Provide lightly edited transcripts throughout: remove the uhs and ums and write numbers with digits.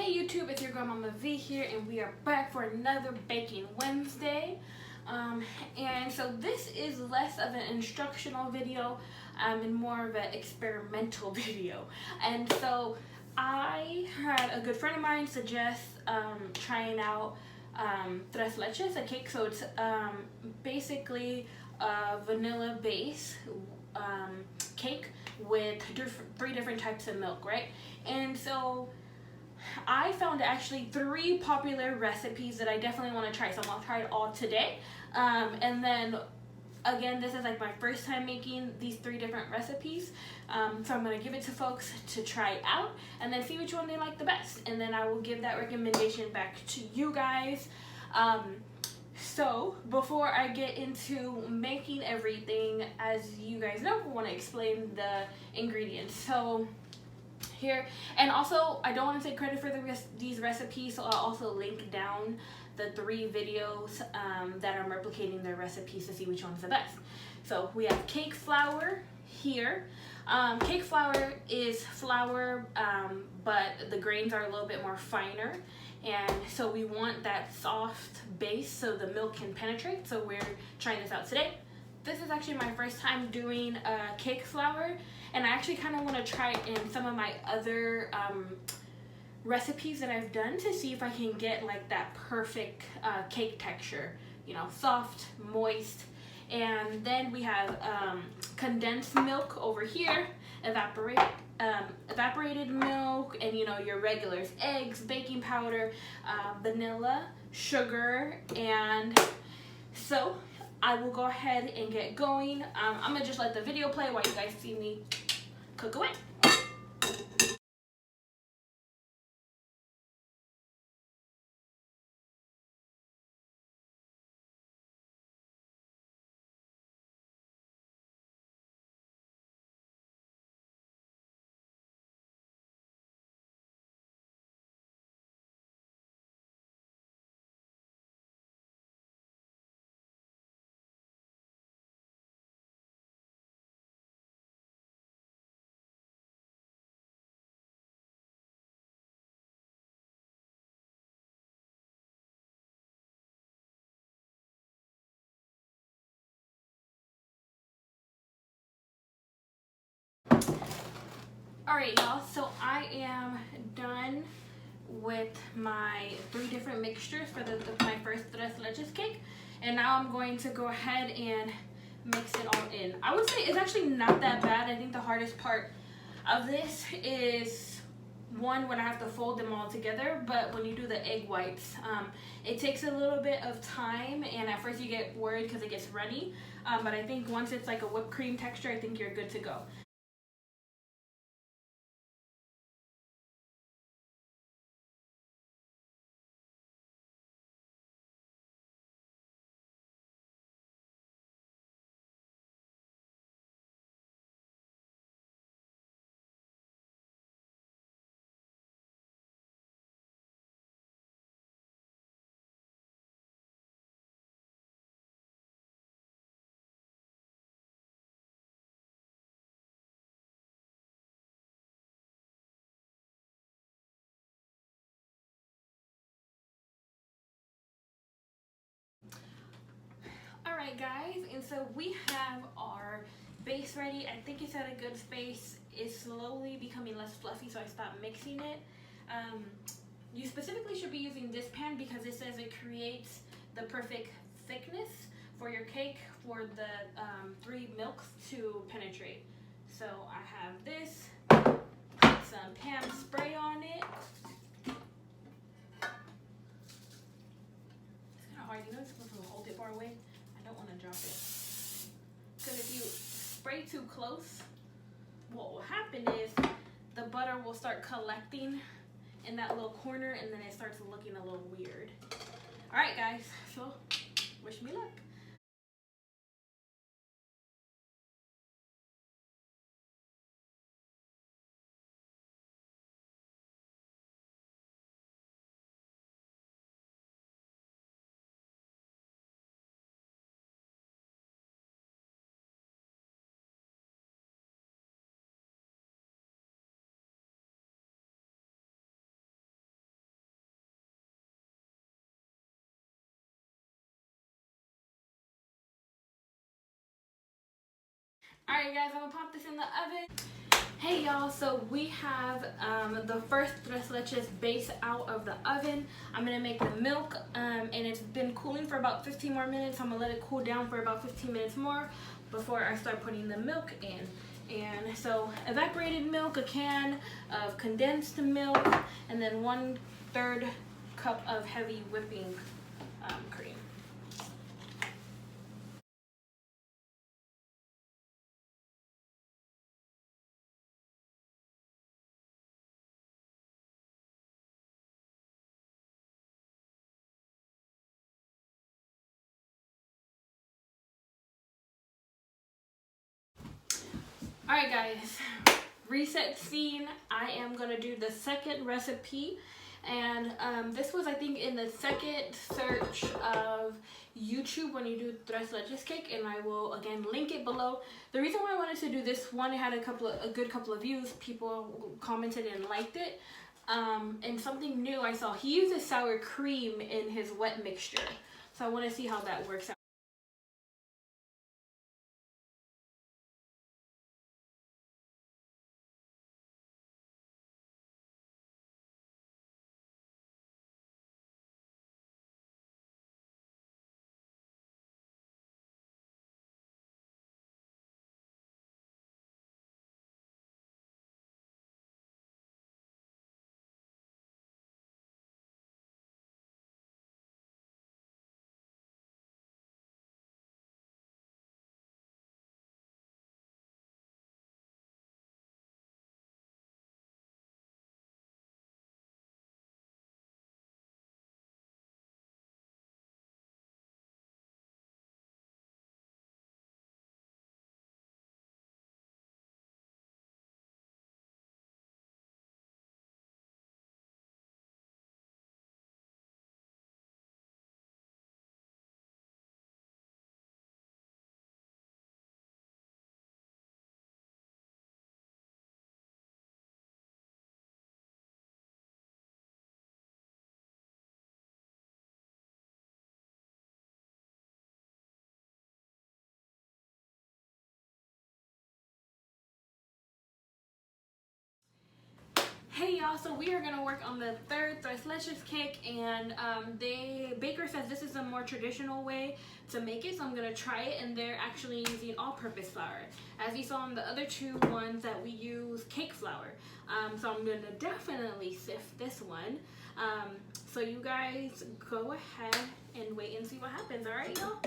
Hey YouTube, it's your girl Mamavee here, and we are back for another Baking Wednesday. And so this is less of an instructional video and more of an experimental video. And so I had a good friend of mine suggest trying out Tres Leche Cake. So it's basically a vanilla base cake with three different types of milk, right? And so I found actually 3 popular recipes that I definitely want to try, so I'm gonna try it all today. And then again, this is like my first time making these 3 different recipes, so I'm gonna give it to folks to try out and then see which one they like the best, and then I will give that recommendation back to you guys. So before I get into making everything, as you guys know, I want to explain the ingredients. So here, and also I don't want to take credit for these recipes, so I'll also link down the 3 videos that are replicating their recipes to see which one's the best. So we have cake flour here. Cake flour is flour, but the grains are a little bit more finer, and so we want that soft base so the milk can penetrate. So we're trying this out today. This is actually my first time doing cake flour, and I actually kind of want to try it in some of my other recipes that I've done to see if I can get like that perfect cake texture, you know, soft, moist. And then we have condensed milk over here, evaporated milk, and you know, your regulars, eggs, baking powder, vanilla, sugar. And so I will go ahead and get going. I'm gonna just let the video play while you guys see me cook away. Alright y'all, so I am done with my 3 different mixtures for my first Tres Leches cake, and now I'm going to go ahead and mix it all in. I would say it's actually not that bad. I think the hardest part of this is one, when I have to fold them all together, but when you do the egg whites, it takes a little bit of time, and at first you get worried because it gets runny, but I think once it's like a whipped cream texture, I think you're good to go. Alright guys, and so we have our base ready. I think it's at a good space. It's slowly becoming less fluffy, so I stopped mixing it. You specifically should be using this pan because it says it creates the perfect thickness for your cake for the 3 milks to penetrate. So I have this, put some Pam spray on it. It's kind of hard, you know, you're supposed to hold it far away. I don't want to drop it, because if you spray too close, what will happen is the butter will start collecting in that little corner, and then it starts looking a little weird. All right guys, so wish me luck. Alright guys, I'm gonna pop this in the oven. Hey y'all, so we have the first Tres Leches base out of the oven. I'm gonna make the milk and it's been cooling for about 15 more minutes. I'm gonna let it cool down for about 15 minutes more before I start putting the milk in. And so evaporated milk, a can of condensed milk, and then 1/3 cup of heavy whipping cream. Alright guys, reset scene. I am gonna do the second recipe, and this was, I think, in the second search of YouTube when you do Tres Leche Cake, and I will again link it below. The reason why I wanted to do this one, it had a good couple of views. People commented and liked it, and something new I saw. He uses sour cream in his wet mixture, so I want to see how that works out. Hey y'all, so we are gonna work on the third Tres Leches cake, and baker says this is a more traditional way to make it, so I'm gonna try it. And they're actually using all-purpose flour, as you saw in the other two ones that we use cake flour. So I'm gonna definitely sift this one. So you guys go ahead and wait and see what happens. All right, y'all.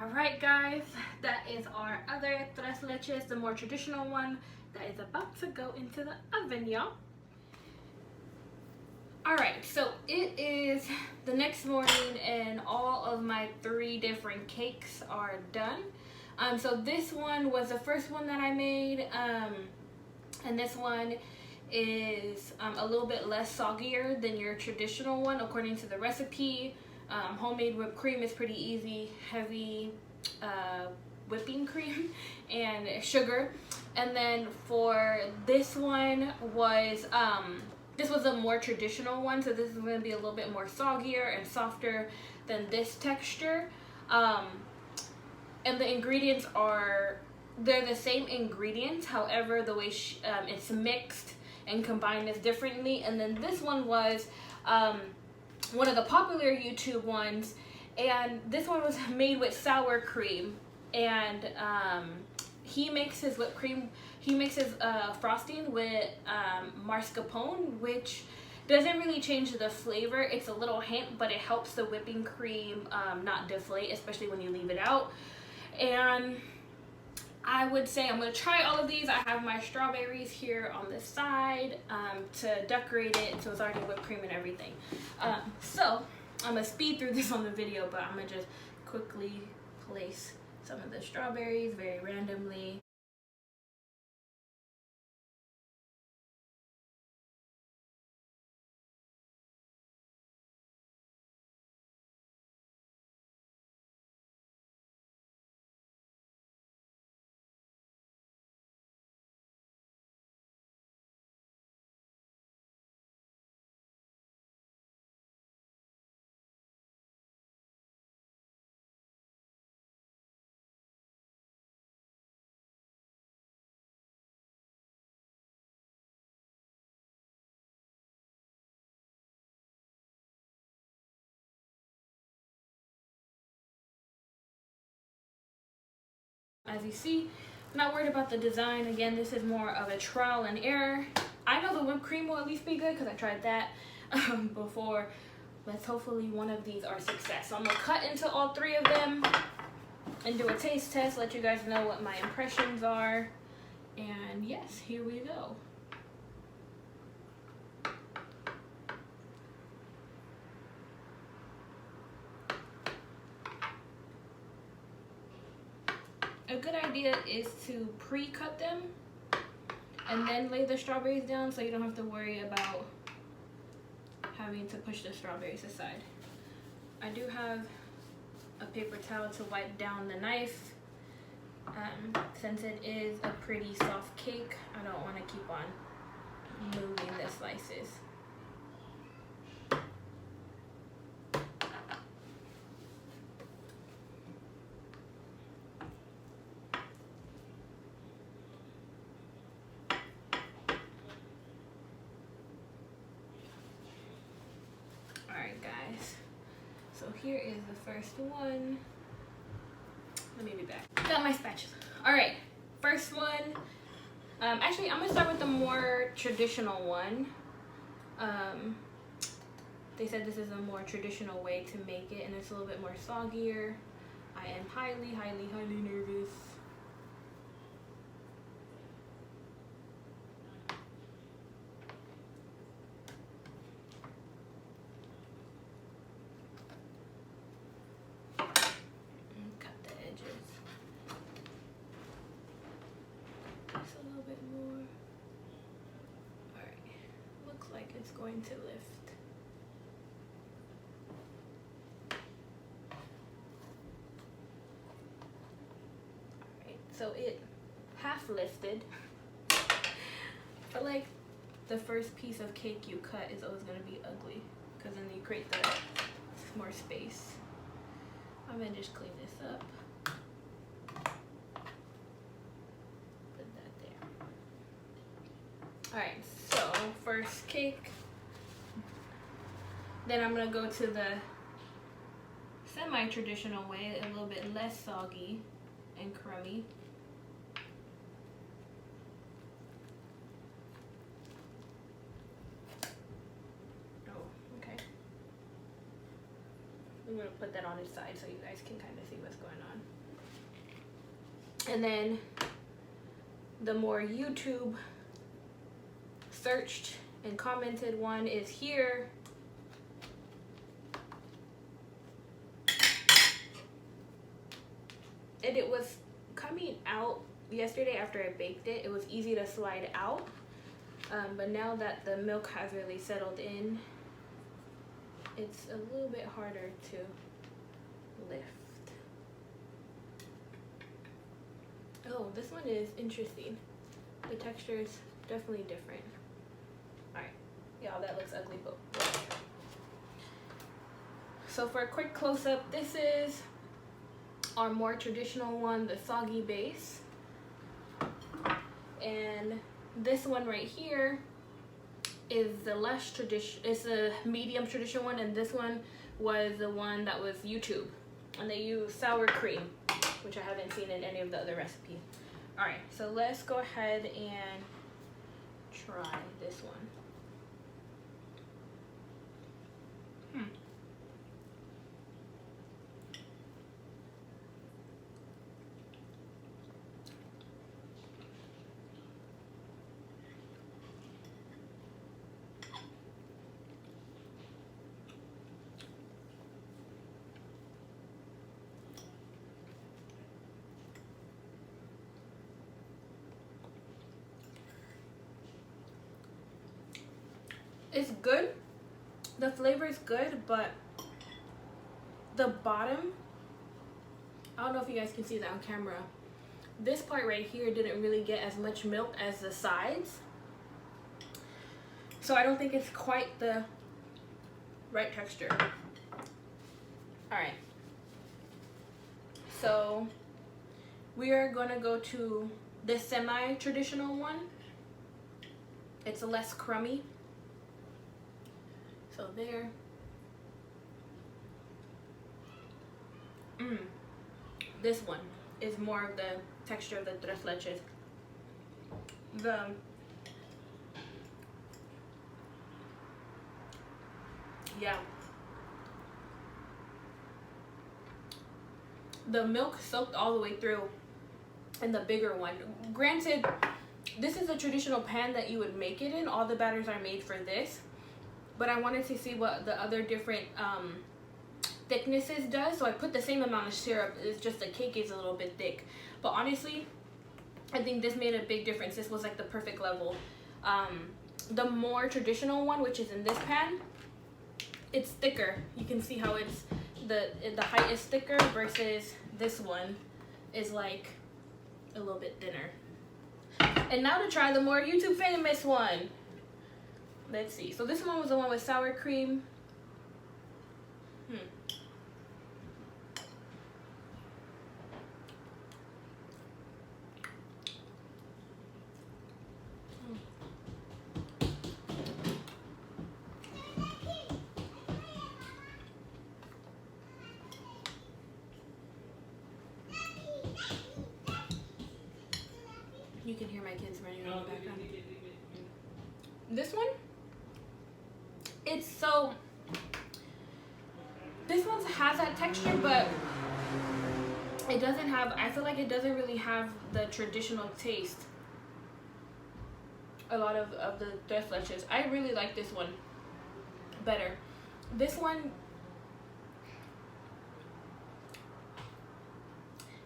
Alright guys, that is our other Tres Leches, the more traditional one, that is about to go into the oven, y'all. Alright, so it is the next morning and all of my 3 different cakes are done. So this one was the first one that I made, and this one is a little bit less soggier than your traditional one according to the recipe. Homemade whipped cream is pretty easy, heavy whipping cream and sugar. And then for this one was this was a more traditional one, so this is going to be a little bit more soggier and softer than this texture. And the ingredients they're the same ingredients, however the way it's mixed and combined is differently. And then this one was one of the popular YouTube ones, and this one was made with sour cream, and he makes his whipped cream, he makes his frosting with mascarpone, which doesn't really change the flavor. It's a little hint, but it helps the whipping cream not deflate, especially when you leave it out. And I would say I'm going to try all of these. I have my strawberries here on the side to decorate it, so it's already whipped cream and everything. So I'm going to speed through this on the video, but I'm going to just quickly place some of the strawberries very randomly. As you see, I'm not worried about the design. Again, this is more of a trial and error. I know the whipped cream will at least be good because I tried that before. Let's hopefully one of these are a success. So I'm gonna cut into all three of them and do a taste test, let you guys know what my impressions are. And yes, here we go. A good idea is to pre-cut them and then lay the strawberries down so you don't have to worry about having to push the strawberries aside. I do have a paper towel to wipe down the knife. Since it is a pretty soft cake, I don't want to keep on moving the slices. Alright guys, so here is the first one. Let me be back. Got my spatula. Alright, first one. Actually, I'm gonna start with the more traditional one. They said this is a more traditional way to make it, and it's a little bit more soggier. I am highly nervous. It's going to lift. Alright, so it half lifted. But like the first piece of cake you cut is always going to be ugly because then you create the more space. I'm going to just clean this up. Put that there. Alright, so first cake. Then I'm gonna go to the semi-traditional way, a little bit less soggy and crummy. Oh, okay. I'm gonna put that on its side so you guys can kind of see what's going on. And then the more YouTube searched and commented one is here. And it was coming out yesterday after I baked it. It was easy to slide out, but now that the milk has really settled in, it's a little bit harder to lift. Oh, this one is interesting. The texture is definitely different. Alright, y'all, that looks ugly, but whatever. So for a quick close-up, this is our more traditional one, the soggy base. And this one right here is the less tradition, it's a medium traditional one, and this one was the one that was YouTube. And they use sour cream, which I haven't seen in any of the other recipes. All right, so let's go ahead and try this one. It's good. The flavor is good, but the bottom, I don't know if you guys can see that on camera. This part right here didn't really get as much milk as the sides. So I don't think it's quite the right texture. All right. So we are gonna go to the semi-traditional one. It's less crummy. So there. This one is more of the texture of the Tres Leches. The milk soaked all the way through in the bigger one. Granted, this is a traditional pan that you would make it in. All the batters are made for this. But I wanted to see what the other different thicknesses does. So I put the same amount of syrup. It's just the cake is a little bit thick. But honestly, I think this made a big difference. This was like the perfect level. The more traditional one, which is in this pan, it's thicker. You can see how it's the height is thicker versus this one is like a little bit thinner. And now to try the more YouTube famous one. Let's see. So this one was the one with sour cream. You can hear my kids running around in the background. This one, this one has that texture, but it doesn't have, I feel like it doesn't really have the traditional taste. A lot of the Tres Leches. I really like this one better. This one,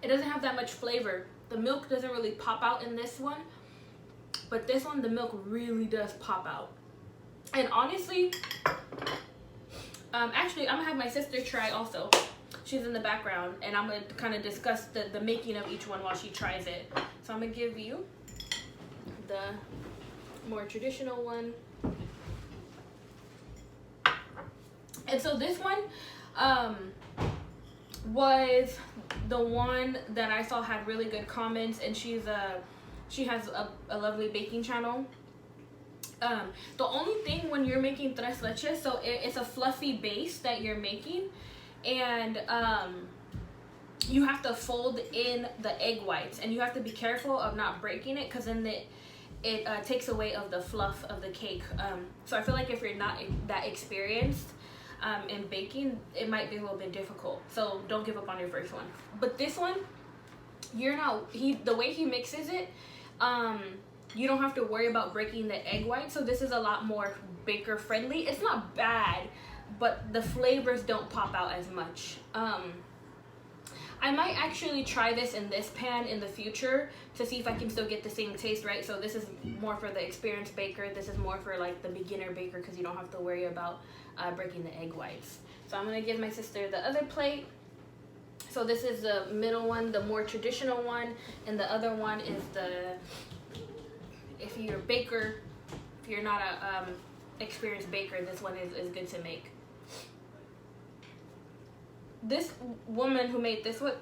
it doesn't have that much flavor. The milk doesn't really pop out in this one, but this one, the milk really does pop out. And honestly, actually, I'm gonna have my sister try also. She's in the background, and I'm gonna kind of discuss the making of each one while she tries it. So I'm gonna give you the more traditional one. And so this one was the one that I saw had really good comments, and she has a lovely baking channel. The only thing when you're making tres leches, so it's a fluffy base that you're making, and you have to fold in the egg whites, and you have to be careful of not breaking it, because then it takes away of the fluff of the cake. So I feel like if you're not that experienced in baking, it might be a little bit difficult. So don't give up on your first one. But this one, the way he mixes it, you don't have to worry about breaking the egg white. So this is a lot more baker friendly. It's not bad, but the flavors don't pop out as much. I might actually try this in this pan in the future to see if I can still get the same taste, right? So this is more for the experienced baker. This is more for like the beginner baker, because you don't have to worry about breaking the egg whites. So I'm gonna give my sister the other plate. So this is the middle one, the more traditional one, and the other one is if you're a baker, if you're not a experienced baker, this one is good to make. This woman who made this one,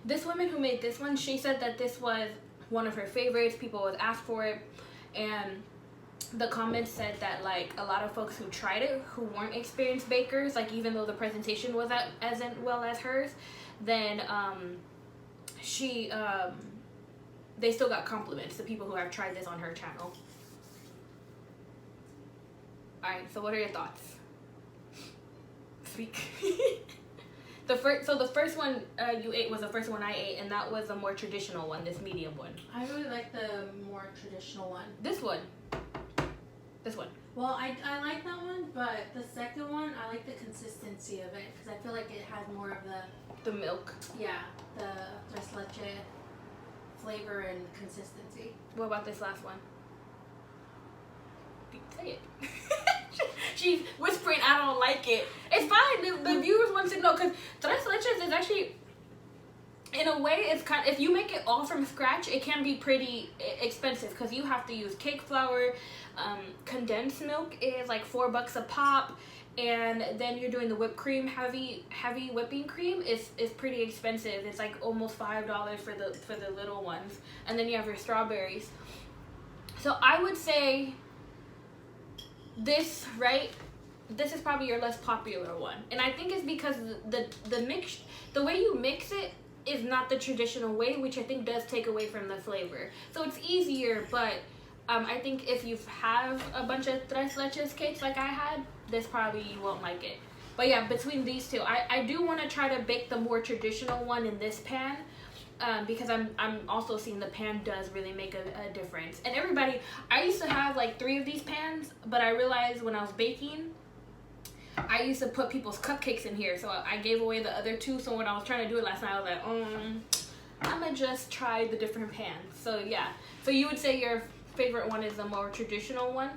this woman who made this one, she said that this was one of her favorites. People would ask for it, and the comments said that like a lot of folks who tried it who weren't experienced bakers, like even though the presentation was as well as hers, then they still got compliments, the people who have tried this on her channel. Alright, so what are your thoughts? Speak. The first one you ate was the first one I ate, and that was a more traditional one, this medium one. I really like the more traditional one. This one. Well, I like that one, but the second one, I like the consistency of it, because I feel like it has more of the milk. Yeah, the Tres Leche flavor and consistency. What about this last one? Say it. She's whispering, I don't like it. It's fine. The viewers want to know, because Tres Leches is actually, in a way, it's kind of, if you make it all from scratch, it can be pretty expensive, because you have to use cake flour. Condensed milk is like $4 a pop, and then you're doing the whipped cream, heavy whipping cream is pretty expensive. It's like almost $5 for the little ones, and then you have your strawberries. So I would say this is probably your less popular one, and I think it's because the way you mix it is not the traditional way, which I think does take away from the flavor. So it's easier, but I think if you have a bunch of Tres Leches cakes like I had, this probably you won't like it. But yeah, between these two, I do want to try to bake the more traditional one in this pan, because I'm also seeing the pan does really make a difference. And everybody, I used to have like 3 of these pans, but I realized when I was baking, I used to put people's cupcakes in here, so I gave away the other 2. So when I was trying to do it last night, I was like, I'm gonna just try the different pans. So yeah, so you would say your favorite one is the more traditional one,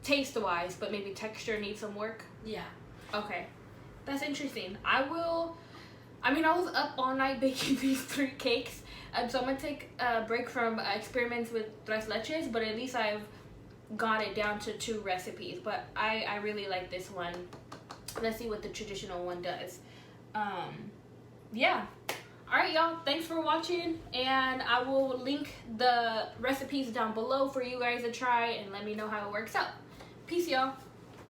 taste wise, but maybe texture needs some work. Yeah. Okay, that's interesting. I was up all night baking these 3 cakes, so I'm gonna take a break from experiments with Tres Leches, but at least I've got it down to 2 recipes. But I really like this one. Let's see what the traditional one does. Yeah. Alright, y'all, thanks for watching, and I will link the recipes down below for you guys to try and let me know how it works out. Peace, y'all.